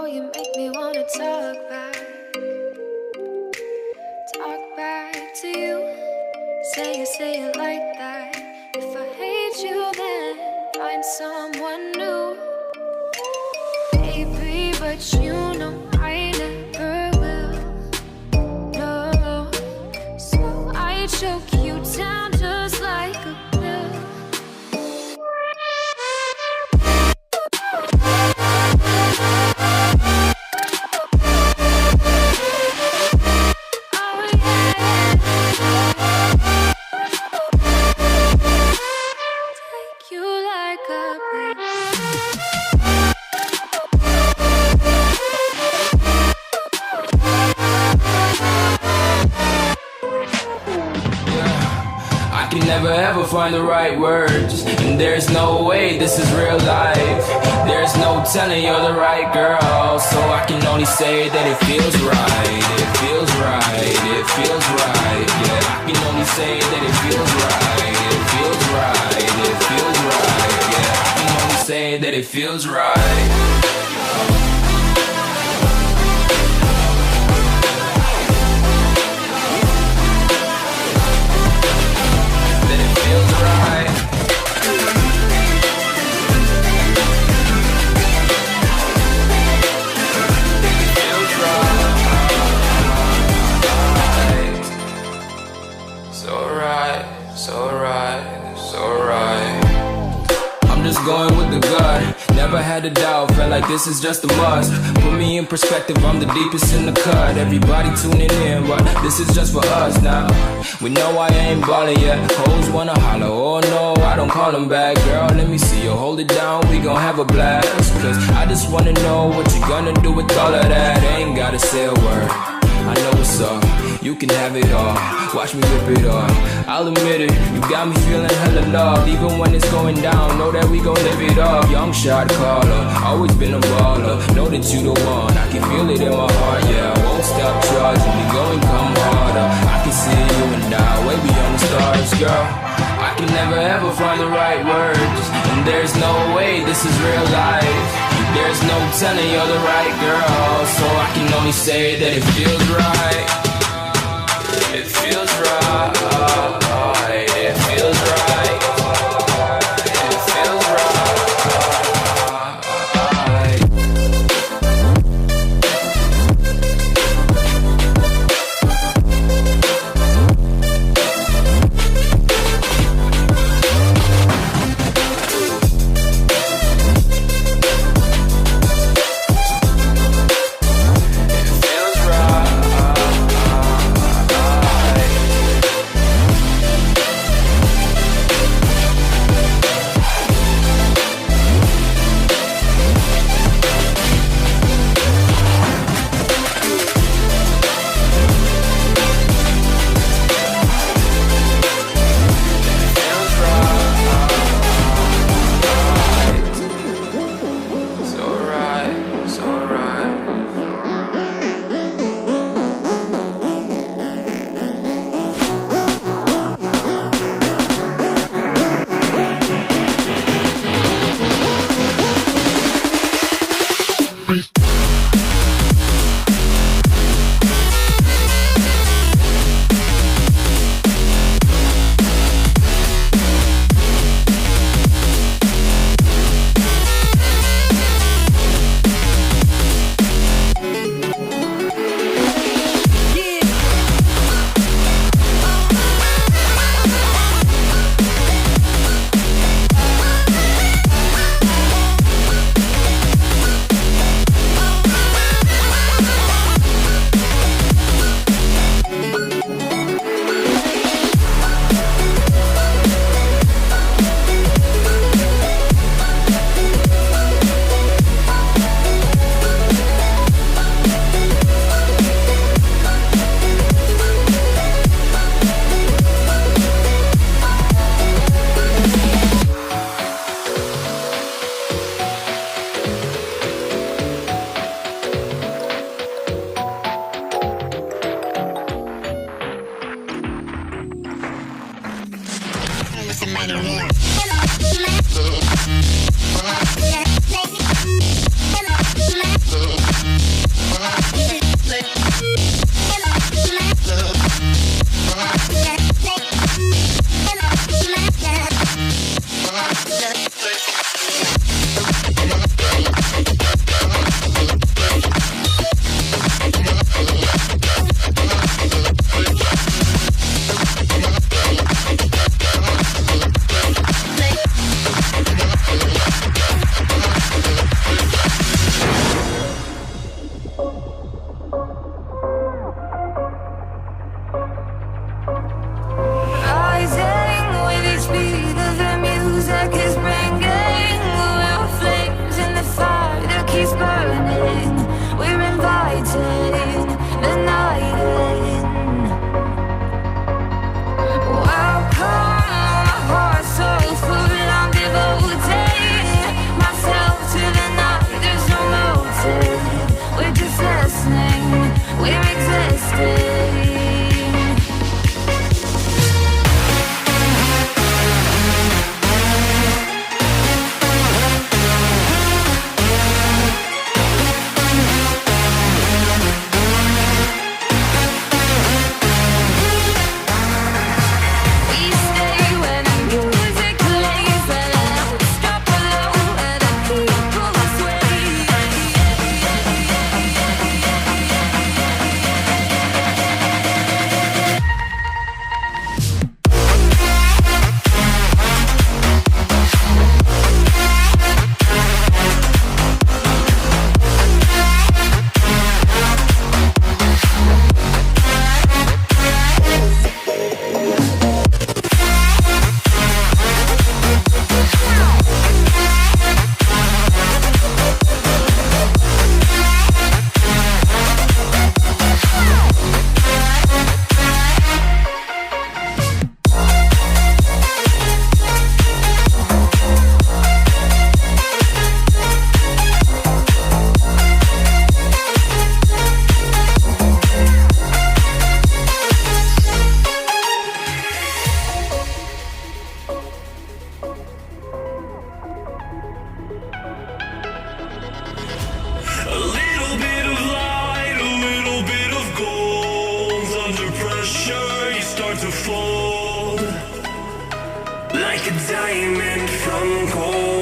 you make me wanna talk back to you. Say it like that. If I hate you, then find someone new. Baby, but you know I never will. No, so I choke you down just like a pill. Never ever find the right words, and there's no way this is real life. There's no telling you're the right girl, so I can only say that it feels right. It feels right, it feels right. Yeah, I can only say that it feels right. It feels right, it feels right. Yeah, I can only say that it feels right. Going with the gut, never had a doubt, felt like this is just a must. Put me in perspective, I'm the deepest in the cut. Everybody tuning in, but this is just for us now. We know I ain't ballin' yet, hoes wanna holler, oh no, I don't call them back. Girl, let me see you hold it down, we gon' have a blast. Cause I just wanna know what you gonna do with all of that. Ain't gotta say a word, I know what's up. You can have it all, watch me rip it off. I'll admit it, you got me feeling hella love. Even when it's going down, know that we gon' live it up. Young shot caller, always been a baller. Know that you the one, I can feel it in my heart. Yeah, I won't stop charging, we going come harder. I can see you and I, way beyond the stars, girl. I can never ever find the right words, and there's no way this is real life. There's no telling you're the right girl, so I can only say that it feels right. It feels right, it feels right, it feels right. It's a minor war. Rising with each beat of the music is bringing real flames in the fire that keeps burning. We're inviting the night in. Welcome, my heart's so full. I'm devoting myself to the night. There's no motive. We're just listening. We're existing. We stay when the music plays, and the lights drop below, and the people sway. A little bit of light, a little bit of gold. Under pressure, you start to fold like a diamond from gold.